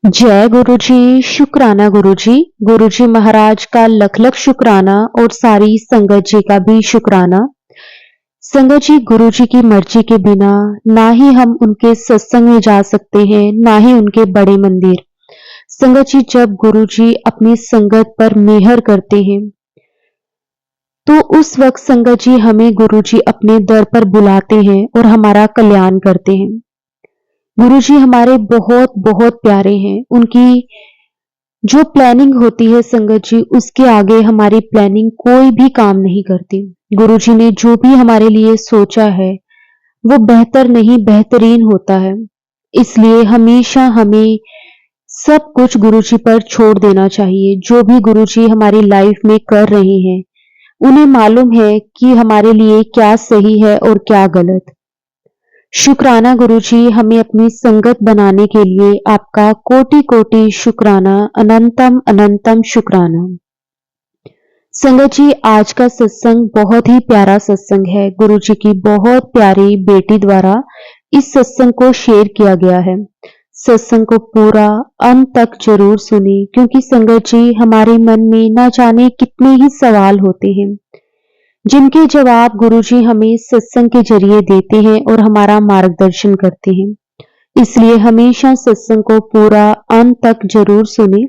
जय गुरु जी। शुक्राना गुरु जी। गुरु जी महाराज का लख लख शुक्राना और सारी संगत जी का भी शुक्राना। संगत जी, गुरु जी की मर्जी के बिना ना ही हम उनके सत्संग में जा सकते हैं, ना ही उनके बड़े मंदिर। संगत जी, जब गुरु जी अपनी संगत पर मेहर करते हैं तो उस वक्त संगत जी हमें गुरु जी अपने दर पर बुलाते हैं और हमारा कल्याण करते हैं। गुरु जी हमारे बहुत बहुत प्यारे हैं। उनकी जो प्लानिंग होती है संगत जी, उसके आगे हमारी प्लानिंग कोई भी काम नहीं करती। गुरु जी ने जो भी हमारे लिए सोचा है वो बेहतर नहीं बेहतरीन होता है। इसलिए हमेशा हमें सब कुछ गुरु जी पर छोड़ देना चाहिए। जो भी गुरु जी हमारी लाइफ में कर रहे हैं उन्हें मालूम है कि हमारे लिए क्या सही है और क्या गलत। शुक्राना गुरु जी, हमें अपनी संगत बनाने के लिए आपका कोटि कोटि शुक्राना, अनंतम अनंतम शुक्राना। संगत जी, आज का सत्संग बहुत ही प्यारा सत्संग है। गुरु जी की बहुत प्यारी बेटी द्वारा इस सत्संग को शेयर किया गया है। सत्संग को पूरा अंत तक जरूर सुनी, क्योंकि संगत जी हमारे मन में ना जाने कितने ही सवाल होते हैं जिनके जवाब गुरुजी हमें सत्संग के जरिए देते हैं और हमारा मार्गदर्शन करते हैं। इसलिए हमेशा सत्संग को पूरा अंत तक जरूर सुने।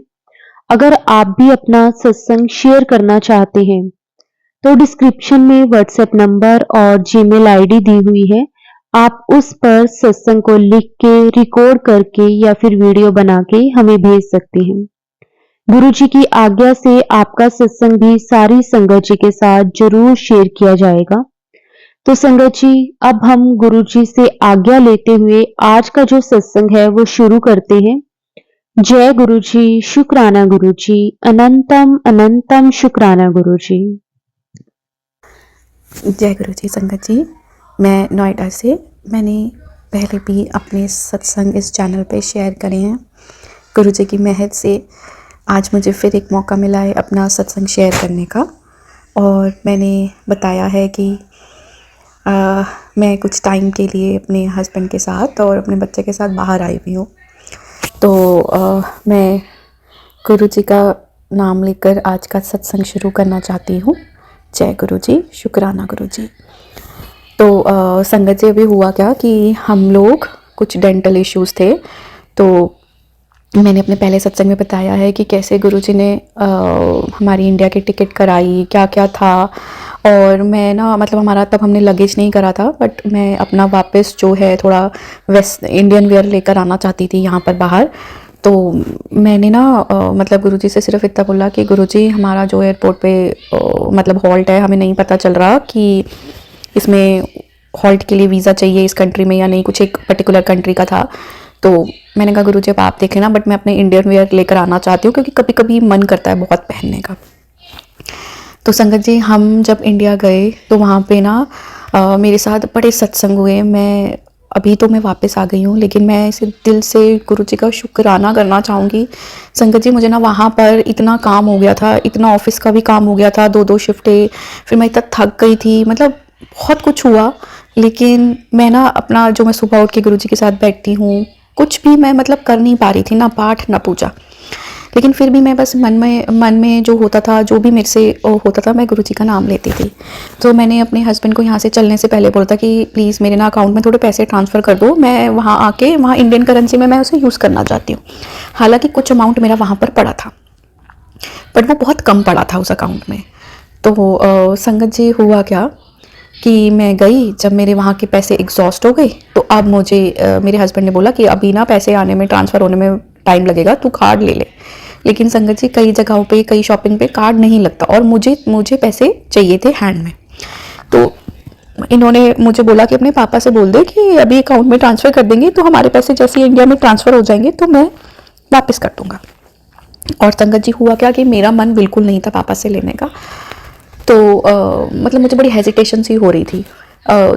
अगर आप भी अपना सत्संग शेयर करना चाहते हैं तो डिस्क्रिप्शन में व्हाट्सएप नंबर और जीमेल आईडी दी हुई है। आप उस पर सत्संग को लिख के, रिकॉर्ड करके या फिर वीडियो बना के हमें भेज सकते हैं। गुरु जी की आज्ञा से आपका सत्संग भी सारी संगत जी के साथ जरूर शेयर किया जाएगा। तो संगत जी, अब हम गुरु जी से आज्ञा लेते हुए आज का जो सत्संग है वो शुरू करते हैं। जय गुरु जी। शुक्राना गुरु जी। अनंतम अनंतम शुक्राना गुरु जी। जय गुरु जी। संगत जी, मैं नोएडा से, मैंने पहले भी अपने सत्संग इस चैनल पे शेयर करे हैं। गुरु जी की मेहर से आज मुझे फिर एक मौका मिला है अपना सत्संग शेयर करने का। और मैंने बताया है कि मैं कुछ टाइम के लिए अपने हस्बैंड के साथ और अपने बच्चे के साथ बाहर आई हुई हूँ। तो मैं गुरु जी का नाम लेकर आज का सत्संग शुरू करना चाहती हूँ। जय गुरु जी। शुक्राना गुरु जी। तो संगत जी, अभी हुआ क्या कि हम लोग कुछ डेंटल इश्यूज़ थे। तो मैंने अपने पहले सत्संग में बताया है कि कैसे गुरुजी ने हमारी इंडिया की टिकट कराई, क्या क्या था। और मैं ना, मतलब हमारा तब हमने लगेज नहीं करा था, बट मैं अपना वापस जो है थोड़ा वेस्ट इंडियन वेयर लेकर आना चाहती थी यहाँ पर बाहर। तो मैंने ना मतलब गुरुजी से सिर्फ इतना बोला कि गुरुजी, हमारा जो एयरपोर्ट पे मतलब हॉल्ट है, हमें नहीं पता चल रहा कि इसमें हॉल्ट के लिए वीज़ा चाहिए इस कंट्री में या नहीं, कुछ एक पर्टिकुलर कंट्री का था। तो मैंने कहा गुरुजी अब आप देख लेना, बट मैं अपने इंडियन वेयर लेकर आना चाहती हूँ क्योंकि कभी कभी मन करता है बहुत पहनने का। तो संगत जी, हम जब इंडिया गए तो वहाँ पे ना मेरे साथ बड़े सत्संग हुए। अभी तो मैं वापस आ गई हूँ, लेकिन मैं इसे दिल से गुरुजी का शुक्राना करना चाहूँगी। संगत जी, मुझे ना वहाँ पर इतना काम हो गया था, इतना ऑफिस का भी काम हो गया था, 2-2 शिफ्टें, फिर मैं इतना थक गई थी, मतलब बहुत कुछ हुआ। लेकिन मैं ना अपना जो, मैं सुबह उठ के गुरुजी के साथ बैठती हूँ, कुछ भी मैं मतलब कर नहीं पा रही थी, ना पाठ ना पूजा। लेकिन फिर भी मैं बस मन में जो होता था, जो भी मेरे से होता था, मैं गुरुजी का नाम लेती थी। तो मैंने अपने हस्बैंड को यहाँ से चलने से पहले बोला था कि प्लीज़ मेरे ना अकाउंट में थोड़े पैसे ट्रांसफ़र कर दो, मैं वहाँ आके वहाँ इंडियन करेंसी में मैं उसे यूज़ करना चाहती हूँ। हालांकि कुछ अमाउंट मेरा वहाँ पर पड़ा था, बट वो बहुत कम पड़ा था उस अकाउंट में। तो संगत जी, हुआ क्या कि मैं गई, जब मेरे वहाँ के पैसे एग्जॉस्ट हो गए तो अब मुझे मेरे हस्बैंड ने बोला कि अभी ना पैसे आने में, ट्रांसफ़र होने में टाइम लगेगा, तू कार्ड ले ले। लेकिन संगत जी, कई जगहों पे, कई शॉपिंग पे कार्ड नहीं लगता और मुझे पैसे चाहिए थे हैंड में। तो इन्होंने मुझे बोला कि अपने पापा से बोल दे कि अभी अकाउंट में ट्रांसफ़र कर देंगे, तो हमारे पैसे जैसे ही इंडिया में ट्रांसफ़र हो जाएंगे तो मैं वापस कर दूँगा। और संगत जी, हुआ क्या कि मेरा मन बिल्कुल नहीं था पापा से लेने का। तो मतलब मुझे बड़ी हेजिटेशन सी हो रही थी।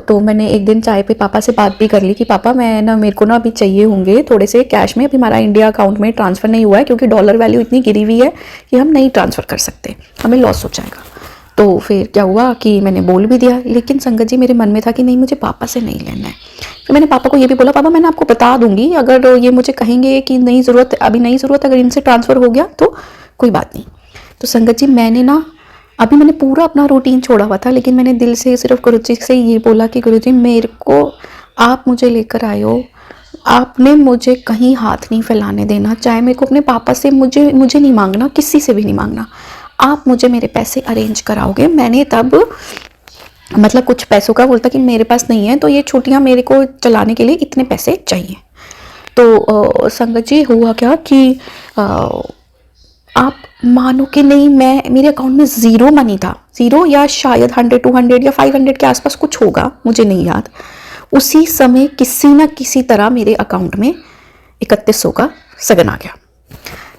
तो मैंने एक दिन चाय पे पापा से बात भी कर ली कि पापा, मैं ना, मेरे को ना अभी चाहिए होंगे थोड़े से कैश में, अभी हमारा इंडिया अकाउंट में ट्रांसफ़र नहीं हुआ है क्योंकि डॉलर वैल्यू इतनी गिरी हुई है कि हम नहीं ट्रांसफ़र कर सकते, हमें लॉस हो जाएगा। तो फिर क्या हुआ कि मैंने बोल भी दिया, लेकिन संगत जी मेरे मन में था कि नहीं, मुझे पापा से नहीं लेना है। तो मैंने पापा को ये भी बोला, पापा मैंने आपको बता दूंगी, अगर ये मुझे कहेंगे कि नहीं ज़रूरत, अभी नहीं ज़रूरत, अगर इनसे ट्रांसफ़र हो गया तो कोई बात नहीं। तो संगत जी मैंने ना, अभी मैंने पूरा अपना रूटीन छोड़ा हुआ था, लेकिन मैंने दिल से सिर्फ गुरुजी से ये बोला कि गुरुजी मेरे को आप मुझे लेकर आए हो, आपने मुझे कहीं हाथ नहीं फैलाने देना, चाहे मेरे को अपने पापा से मुझे नहीं मांगना, किसी से भी नहीं मांगना, आप मुझे मेरे पैसे अरेंज कराओगे। मैंने तब मतलब कुछ पैसों का बोलता कि मेरे पास नहीं है, तो ये छुट्टियां मेरे को चलाने के लिए इतने पैसे चाहिए। तो संगत जी हुआ क्या कि आप मानो कि नहीं, मेरे अकाउंट में ज़ीरो मनी था, ज़ीरो या शायद 100 200 या 500 के आसपास कुछ होगा, मुझे नहीं याद। उसी समय किसी न किसी तरह मेरे अकाउंट में 3100 का सगन आ गया।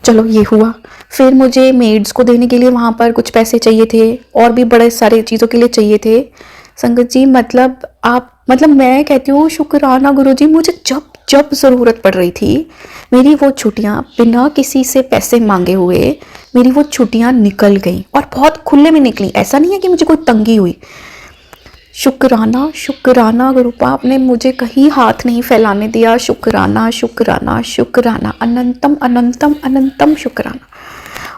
चलो ये हुआ। फिर मुझे मेड्स को देने के लिए वहाँ पर कुछ पैसे चाहिए थे, और भी बड़े सारे चीज़ों के लिए चाहिए थे। संगत जी मतलब मैं कहती हूँ शुक्राना गुरुजी, मुझे जब जब ज़रूरत पड़ रही थी, मेरी वो छुट्टियाँ बिना किसी से पैसे मांगे हुए मेरी वो छुट्टियाँ निकल गई, और बहुत खुले में निकली। ऐसा नहीं है कि मुझे कोई तंगी हुई। शुक्राना शुक्राना गुरुपा, आपने मुझे कहीं हाथ नहीं फैलाने दिया। शुक्राना शुक्राना शुक्राना, अनंतम अनंतम अनंतम शुक्राना।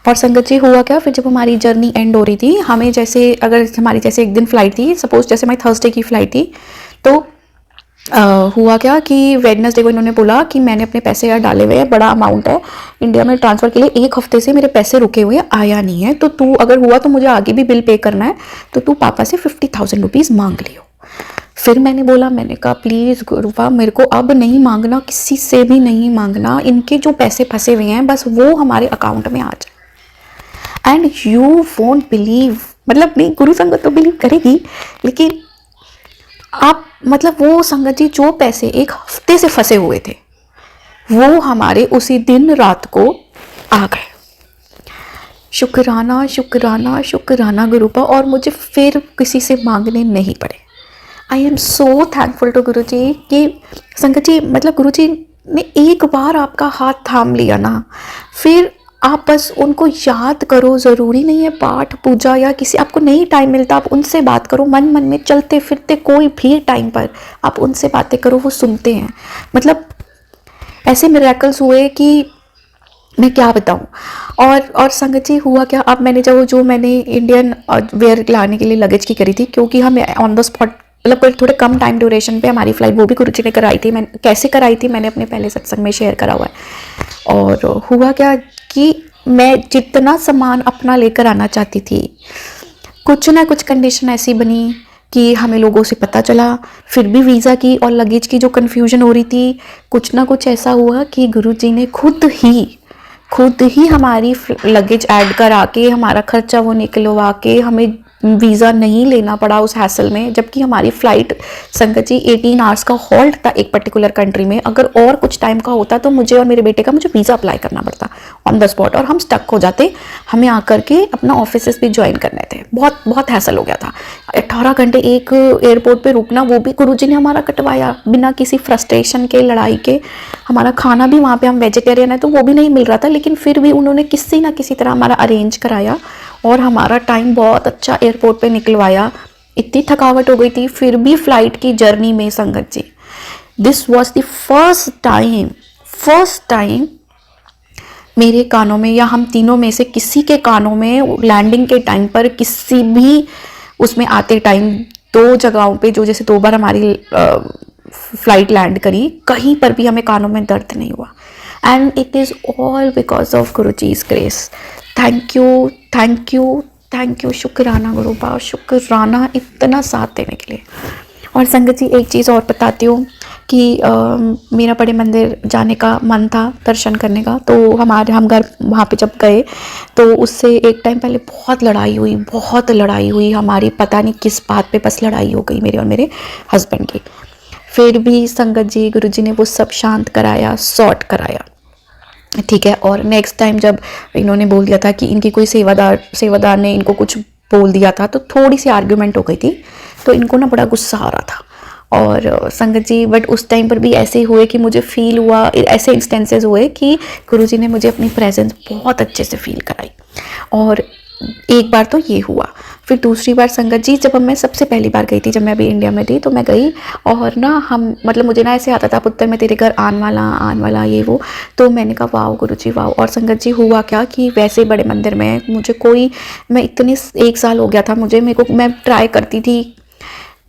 और संगत जी हुआ क्या, फिर जब हमारी जर्नी एंड हो रही थी, हमें जैसे अगर हमारी जैसे एक दिन फ्लाइट थी, सपोज जैसे हमारी थर्सडे की फ़्लाइट थी, तो हुआ क्या कि वेडनेसडे को इन्होंने बोला कि मैंने अपने पैसे यार डाले हुए हैं, बड़ा अमाउंट है इंडिया में ट्रांसफ़र के लिए, 1 हफ्ते से मेरे पैसे रुके हुए आया नहीं है, तो तू अगर हुआ तो मुझे आगे भी बिल पे करना है, तो तू पापा से 50,000 रुपीज़ मांग लियो। फिर मैंने बोला, मैंने कहा प्लीज़ गुरुपा मेरे को अब नहीं मांगना, किसी से भी नहीं मांगना, इनके जो पैसे फंसे हुए हैं बस वो हमारे अकाउंट में आ जाए। एंड यू वोंट बिलीव, मतलब नहीं, गुरु संगत तो बिलीव करेगी, लेकिन आप मतलब वो संगत जी जो पैसे 1 हफ्ते से फंसे हुए थे, वो हमारे उसी दिन रात को आ गए। शुक्राना शुक्राना शुक्राना गुरुपा, और मुझे फिर किसी से मांगने नहीं पड़े। I am so thankful to Guru ji कि संगत जी मतलब गुरु जी ने एक बार आपका हाथ थाम लिया ना, फिर आप बस उनको याद करो। ज़रूरी नहीं है पाठ पूजा या किसी, आपको नहीं टाइम मिलता, आप उनसे बात करो, मन मन में चलते फिरते कोई भी टाइम पर आप उनसे बातें करो, वो सुनते हैं। मतलब ऐसे मिरेकल्स हुए कि मैं क्या बताऊं। और संगत जी हुआ क्या, अब मैंने जो मैंने इंडियन वेयर लाने के लिए लगेज की करी थी, क्योंकि हमें ऑन द स्पॉट मतलब थोड़े कम टाइम ड्यूरेशन पे हमारी फ़्लाइट, वो भी गुरुजी ने कराई थी। मैंने कैसे कराई थी मैंने अपने पहले सत्संग में शेयर करा हुआ है। और हुआ क्या कि मैं जितना सामान अपना लेकर आना चाहती थी, कुछ ना कुछ कंडीशन ऐसी बनी कि हमें लोगों से पता चला, फिर भी वीज़ा की और लगेज की जो कन्फ्यूजन हो रही थी, कुछ ना कुछ ऐसा हुआ कि गुरुजी ने खुद ही हमारी लगेज ऐड करा के, हमारा खर्चा वो निकलवा के, हमें वीज़ा नहीं लेना पड़ा उस हैसल में। जबकि हमारी फ़्लाइट संगत जी 18 आवर्स का हॉल्ट था एक पर्टिकुलर कंट्री में। अगर और कुछ टाइम का होता तो मुझे और मेरे बेटे का मुझे वीज़ा अप्लाई करना पड़ता ऑन द स्पॉट, और हम स्टक हो जाते, हमें आकर के अपना ऑफिस भी ज्वाइन करने थे। बहुत बहुत हैसल हो गया था। 18 घंटे एक एयरपोर्ट पे रुकना, वो भी गुरुजी ने हमारा कटवाया बिना किसी फ्रस्ट्रेशन के, लड़ाई के। हमारा खाना भी वहाँ पे, हम वेजिटेरियन है तो वो भी नहीं मिल रहा था, लेकिन फिर भी उन्होंने किसी ना किसी तरह हमारा अरेंज कराया और हमारा टाइम बहुत अच्छा एयरपोर्ट पे निकलवाया। इतनी थकावट हो गई थी फिर भी फ़्लाइट की जर्नी में संगत जी, this was the first time मेरे कानों में, या हम तीनों में से किसी के कानों में लैंडिंग के टाइम पर, किसी भी उसमें आते टाइम, 2 जगहों पे जो जैसे 2 बार हमारी फ़्लाइट लैंड करी, कहीं पर भी हमें कानों में दर्द नहीं हुआ। And it is all because of Guruji's grace. Thank you thank you thank you, शुक्राना गुरुपा, शुक्राना इतना साथ देने के लिए। और संगत जी एक चीज़ और बताती हूँ कि मेरा बड़े मंदिर जाने का मन था, दर्शन करने का। तो हम घर वहाँ पे जब गए तो उससे एक टाइम पहले बहुत लड़ाई हुई हमारी, पता नहीं किस बात पे, बस लड़ाई हो गई मेरे और मेरे हस्बैंड की। फिर भी संगत जी गुरुजी ने वो सब शांत कराया, सॉर्ट कराया, ठीक है। और नेक्स्ट टाइम जब इन्होंने बोल दिया था कि इनकी कोई सेवादार ने इनको कुछ बोल दिया था, तो थोड़ी सी आर्ग्यूमेंट हो गई थी, तो इनको ना बड़ा गुस्सा आ रहा था। और संगत जी बट उस टाइम पर भी ऐसे हुए कि मुझे फील हुआ, ऐसे इंस्टेंसेस हुए कि गुरुजी ने मुझे अपनी प्रेजेंस बहुत अच्छे से फील कराई। और एक बार तो ये हुआ। फिर दूसरी बार संगत जी जब मैं सबसे पहली बार गई थी, जब मैं अभी इंडिया में थी, तो मैं गई और ना हम मतलब मुझे ना ऐसे आता था, पुत्र मैं तेरे घर आने वाला ये वो। तो मैंने कहा वाह गुरुजी वाह। और संगत जी हुआ क्या कि वैसे बड़े मंदिर में मुझे कोई, मैं इतने 1 साल हो गया था मुझे, मेरे को मैं ट्राई करती थी,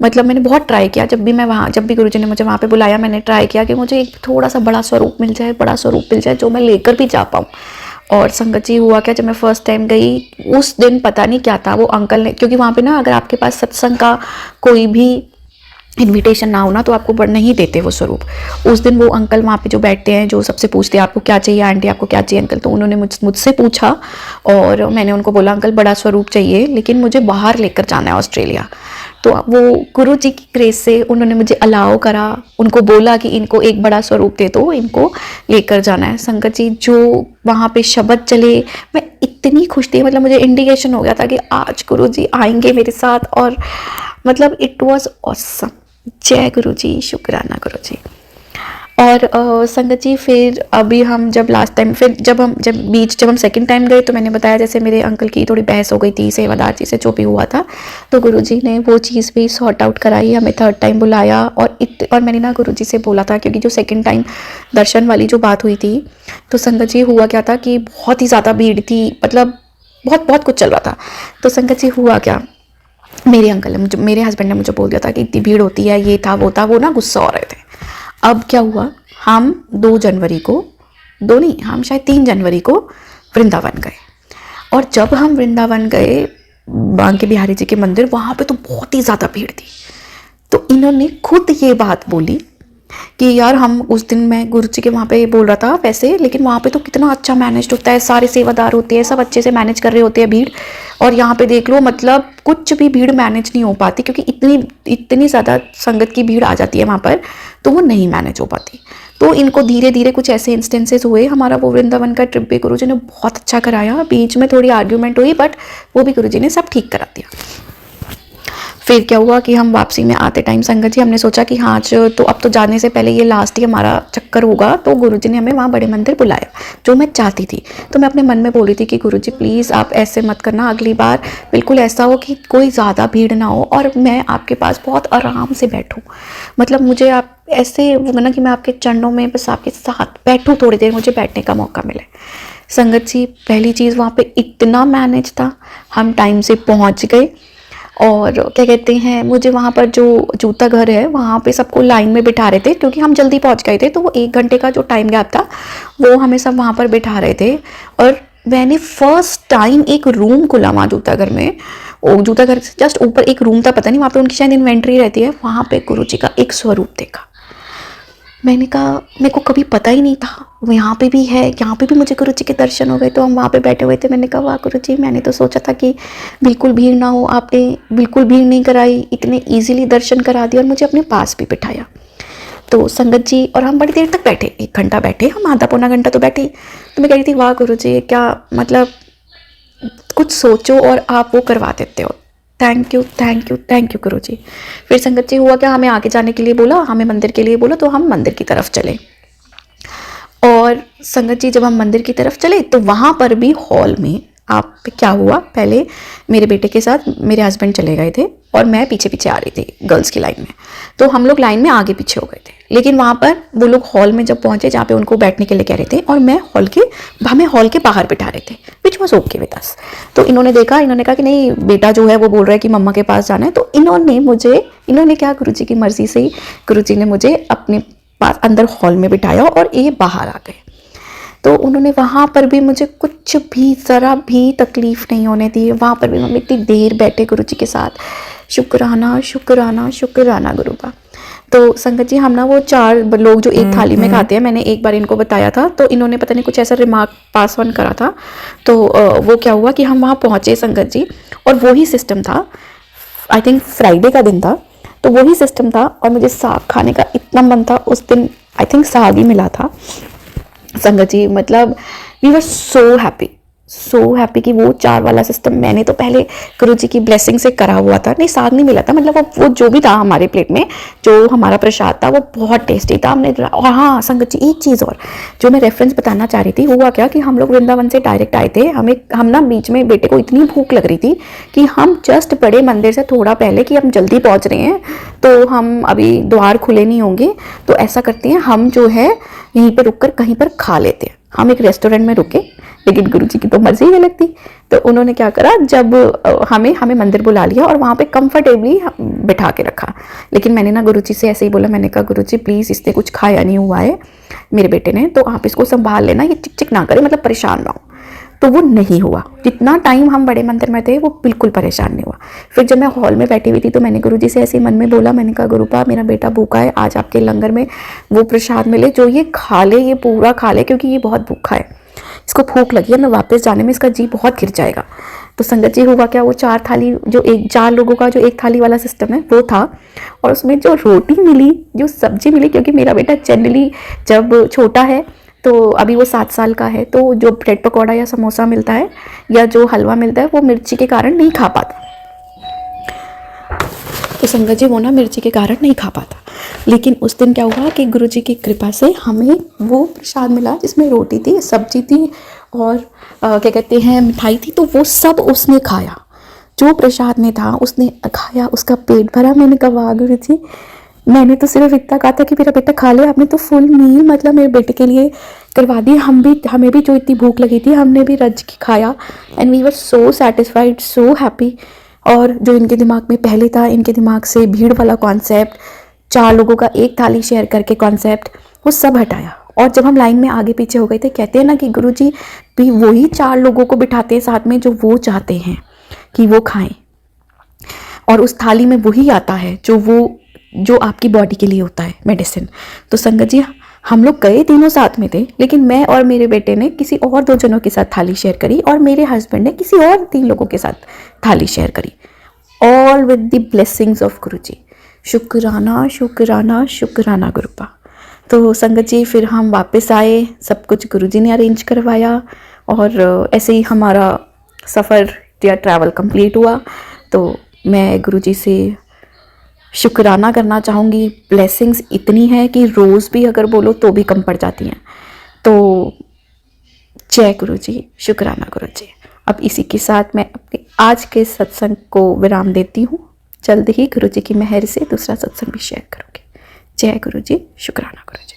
मतलब मैंने बहुत ट्राई किया, जब भी गुरुजी ने मुझे वहाँ पे बुलाया मैंने ट्राई किया कि मुझे एक थोड़ा सा बड़ा स्वरूप मिल जाए, बड़ा स्वरूप मिल जाए जो मैं लेकर भी जा पाऊँ। और संगत जी हुआ क्या, जब मैं फर्स्ट टाइम गई उस दिन पता नहीं क्या था, वो अंकल ने, क्योंकि वहाँ पे ना अगर आपके पास सत्संग का कोई भी इनविटेशन ना हो ना तो आपको नहीं देते वो स्वरूप। उस दिन वो अंकल वहाँ पे जो बैठते हैं, जो सबसे पूछते हैं आपको क्या चाहिए आंटी, आपको क्या चाहिए अंकल, तो उन्होंने मुझसे पूछा और मैंने उनको बोला अंकल बड़ा स्वरूप चाहिए लेकिन मुझे बाहर लेकर जाना है ऑस्ट्रेलिया। तो वो गुरु जी की ग्रेस से उन्होंने मुझे अलाउ करा, उनको बोला कि इनको एक बड़ा स्वरूप दे दो, इनको लेकर जाना है। संगत जी जो वहाँ पे शब्द चले, मैं इतनी खुश थी, मतलब मुझे इंडिकेशन हो गया था कि आज गुरु जी आएंगे मेरे साथ, और मतलब इट वॉज ऑसम। जय गुरु जी, शुक्राना गुरु जी। और संगत जी फिर अभी हम जब लास्ट टाइम, फिर जब हम सेकंड टाइम गए तो मैंने बताया जैसे मेरे अंकल की थोड़ी बहस हो गई थी सेवादार जी से, जो भी हुआ था, तो गुरुजी ने वो चीज़ भी सॉर्ट आउट कराई, हमें थर्ड टाइम बुलाया। और मैंने ना गुरुजी से बोला था, क्योंकि जो सेकंड टाइम दर्शन वाली जो बात हुई थी, तो संगत जी हुआ क्या था कि बहुत ही ज़्यादा भीड़ थी, मतलब बहुत बहुत कुछ चल रहा था। तो संगत जी हुआ क्या, मेरे अंकल ने मेरे हस्बैंड ने मुझे बोल दिया था कि इतनी भीड़ होती है, ये था वो था, वो ना गुस्सा हो रहे थे। अब क्या हुआ, हम 2 जनवरी को, 2 नहीं, हम शायद 3 जनवरी को वृंदावन गए। और जब हम वृंदावन गए बांके बिहारी जी के मंदिर, वहाँ पे तो बहुत ही ज़्यादा भीड़ थी। तो इन्होंने खुद ये बात बोली कि यार हम उस दिन, मैं गुरु जी के वहाँ पे बोल रहा था वैसे, लेकिन वहाँ पे तो कितना अच्छा मैनेज होता है, सारे सेवादार होते हैं, सब अच्छे से मैनेज कर रहे होते हैं भीड़। और यहाँ पे देख लो, मतलब कुछ भी भीड़ मैनेज नहीं हो पाती, क्योंकि इतनी ज़्यादा संगत की भीड़ आ जाती है वहाँ पर, तो वो नहीं मैनेज हो पाती। तो इनको धीरे धीरे कुछ ऐसे इंस्टेंसेस हुए। हमारा वो वृंदावन का ट्रिप भी गुरु जी ने बहुत अच्छा कराया, बीच में थोड़ी आर्ग्यूमेंट हुई बट वो भी गुरु जी ने सब ठीक करा दिया। फिर क्या हुआ कि हम वापसी में आते टाइम संगत जी हमने सोचा कि हाँ तो अब तो जाने से पहले ये लास्ट ही हमारा चक्कर होगा, तो गुरुजी ने हमें वहाँ बड़े मंदिर बुलाया, जो मैं चाहती थी। तो मैं अपने मन में बोली थी कि गुरुजी प्लीज़ आप ऐसे मत करना, अगली बार बिल्कुल ऐसा हो कि कोई ज़्यादा भीड़ ना हो और मैं आपके पास बहुत आराम से बैठूँ, मतलब मुझे आप ऐसे वो ना कि मैं आपके चरणों में बस आपके साथ बैठूँ, थोड़ी देर मुझे बैठने का मौका मिले। संगत जी पहली चीज़, वहाँ पे इतना मैनेज था, हम टाइम से पहुँच गए। और क्या कहते हैं, मुझे वहाँ पर जो जूता घर है वहाँ पे सबको लाइन में बिठा रहे थे, क्योंकि हम जल्दी पहुँच गए थे, तो वो 1 घंटे का जो टाइम गैप था वो हमें सब वहाँ पर बिठा रहे थे। और मैंने फर्स्ट टाइम एक रूम खुला वहाँ जूता घर में, वो जूता घर से जस्ट ऊपर एक रूम था, पता नहीं वहाँ पे उनकी शायद इन्वेंट्री रहती है, वहाँ पे गुरु जी का एक स्वरूप देखा। मैंने कहा मेरे को कभी पता ही नहीं था वो यहाँ पे भी है, यहाँ पे भी मुझे गुरु जी के दर्शन हो गए। तो हम वहाँ पे बैठे हुए थे, मैंने कहा वाह गुरु जी, मैंने तो सोचा था कि बिल्कुल भीड़ ना हो, आपने बिल्कुल भीड़ नहीं कराई, इतने इजीली दर्शन करा दिया और मुझे अपने पास भी बिठाया। तो संगत जी और हम बड़ी देर तक बैठे, 1 घंटा बैठे, हम आधा पौना घंटा तो बैठे। तो मैं कह रही थी वाह गुरु जी, क्या मतलब कुछ सोचो और आप वो करवा देते हो, thank you thank you thank you गुरु जी। फिर संगत जी हुआ क्या, हमें आगे जाने के लिए बोला, हमें मंदिर के लिए बोला, तो हम मंदिर की तरफ चले। और संगत जी जब हम मंदिर की तरफ चले तो वहाँ पर भी हॉल में आप क्या हुआ, पहले मेरे बेटे के साथ मेरे हस्बैंड चले गए थे और मैं पीछे पीछे आ रही थी गर्ल्स की लाइन में, तो हम लोग लाइन में आगे पीछे हो गए थे। लेकिन वहाँ पर वो लोग हॉल में जब पहुँचे जहाँ पे उनको बैठने के लिए कह रहे थे, और हमें हॉल के बाहर बिठा रहे थे, which was okay with us. तो इन्होंने कहा कि नहीं बेटा जो है वो बोल रहा है कि मम्मा के पास जाना है, तो इन्होंने क्या, गुरु जी की मर्जी से ही गुरु जी ने मुझे अपने पास अंदर हॉल में बिठाया और ये बाहर आ गए। तो उन्होंने वहाँ पर भी मुझे कुछ भी ज़रा भी तकलीफ़ नहीं होने दी, वहाँ पर भी हम इतनी देर बैठे गुरु जी के साथ, शुक्राना शुक्राना शुक्राना गुरु का। तो संगत जी हम ना वो 4 लोग जो एक थाली में खाते हैं, मैंने एक बार इनको बताया था, तो इन्होंने पता नहीं कुछ ऐसा रिमार्क पास ऑन करा था। तो वो क्या हुआ कि हम वहाँ पहुँचे संगत जी, और वही सिस्टम था, आई थिंक फ्राइडे का दिन था, तो वही सिस्टम था और मुझे साग खाने का इतना मन था उस दिन, आई थिंक साग ही मिला था संगत जी। मतलब we were so happy, so happy कि वो 4 वाला सिस्टम मैंने तो पहले गुरु जी की ब्लेसिंग से करा हुआ था। नहीं, साग नहीं मिला था, मतलब वो जो भी था हमारे प्लेट में, जो हमारा प्रसाद था वो बहुत टेस्टी था। हमने, और हाँ संगत जी एक चीज़ और जो मैं रेफरेंस बताना चाह रही थी, हुआ क्या कि हम लोग वृंदावन से डायरेक्ट आए थे। हम ना बीच में बेटे को इतनी भूख लग रही थी कि हम जस्ट बड़े मंदिर से थोड़ा पहले कि हम जल्दी पहुँच रहे हैं, तो हम अभी द्वार खुले नहीं होंगे, तो ऐसा करते हैं हम जो है यहीं पर रुक कर कहीं पर खा लेते हैं। हम एक रेस्टोरेंट में रुके, लेकिन गुरुजी की तो मर्जी ही अलग थी। तो उन्होंने क्या करा, जब हमें मंदिर बुला लिया और वहाँ पे कंफर्टेबली बिठा के रखा। लेकिन मैंने ना गुरुजी से ऐसे ही बोला, मैंने कहा गुरुजी प्लीज़ इसने कुछ खाया नहीं हुआ है मेरे बेटे ने, तो आप इसको संभाल लेना, ये चिक चिक ना करे, मतलब परेशान ना हो। तो वो नहीं हुआ। जितना टाइम हम बड़े मंदिर में थे वो बिल्कुल परेशान नहीं हुआ। फिर जब मैं हॉल में बैठी हुई थी तो मैंने गुरुजी से ऐसे ही मन में बोला, मैंने कहा गुरुपा मेरा बेटा भूखा है, आज आपके लंगर में वो प्रसाद मिले जो ये खा ले, ये पूरा खा ले, क्योंकि ये बहुत भूखा है, इसको भूख लगी है, मैं वापस जाने में इसका जी बहुत गिर जाएगा। तो संगत जी हुआ क्या, वो 4 थाली जो 4 लोगों का जो 1 थाली वाला सिस्टम है वो था, और उसमें जो रोटी मिली, जो सब्जी मिली, क्योंकि मेरा बेटा जनरली जब छोटा है तो अभी वो 7 साल का है, तो जो ब्रेड पकौड़ा या समोसा मिलता है या जो हलवा मिलता है वो मिर्ची के कारण नहीं खा पाता। तो संगत जी वो ना मिर्ची के कारण नहीं खा पाता। लेकिन उस दिन क्या हुआ कि गुरुजी की कृपा से हमें वो प्रसाद मिला जिसमें रोटी थी, सब्जी थी और क्या कहते हैं मिठाई थी, तो वो सब उसने खाया। जो प्रसाद में था उसने खाया, उसका पेट भरा। मैंने कहा वाह गुरुजी, मैंने तो सिर्फ इतना कहा था कि मेरा बेटा खा ले, आपने तो फुल मील मतलब मेरे बेटे के लिए करवा दी। हमें भी जो इतनी भूख लगी थी हमने भी रज के खाया, and we were so satisfied, so happy. और जो इनके दिमाग में पहले था, इनके दिमाग से भीड़ वाला कॉन्सेप्ट, 4 लोगों का 1 थाली शेयर करके कॉन्सेप्ट, वो सब हटाया। और जब हम लाइन में आगे पीछे हो गए थे, कहते हैं ना कि गुरुजी भी वही 4 लोगों को बिठाते हैं साथ में जो वो चाहते हैं कि वो खाएं, और उस थाली में वही आता है जो आपकी बॉडी के लिए होता है मेडिसिन। तो संगत जी हम लोग गए तीनों साथ में थे, लेकिन मैं और मेरे बेटे ने किसी और 2 जनों के साथ थाली शेयर करी, और मेरे हस्बैंड ने किसी और 3 लोगों के साथ थाली शेयर करी, all with the blessings of Guruji. शुक्राना शुक्राना शुक्राना गुरुपा। तो संगत जी फिर हम वापस आए, सब कुछ गुरुजी ने अरेंज करवाया, और ऐसे ही हमारा सफ़र या ट्रैवल कंप्लीट हुआ। तो मैं गुरुजी से शुक्राना करना चाहूँगी। ब्लेसिंग्स इतनी है कि रोज़ भी अगर बोलो तो भी कम पड़ जाती हैं। तो जय गुरुजी, शुक्राना गुरुजी। अब इसी के साथ मैं अपने आज के सत्संग को विराम देती हूँ। जल्द ही गुरुजी की मेहर से दूसरा सत्संग भी शेयर करूँगी। जय गुरुजी, शुक्राना गुरुजी।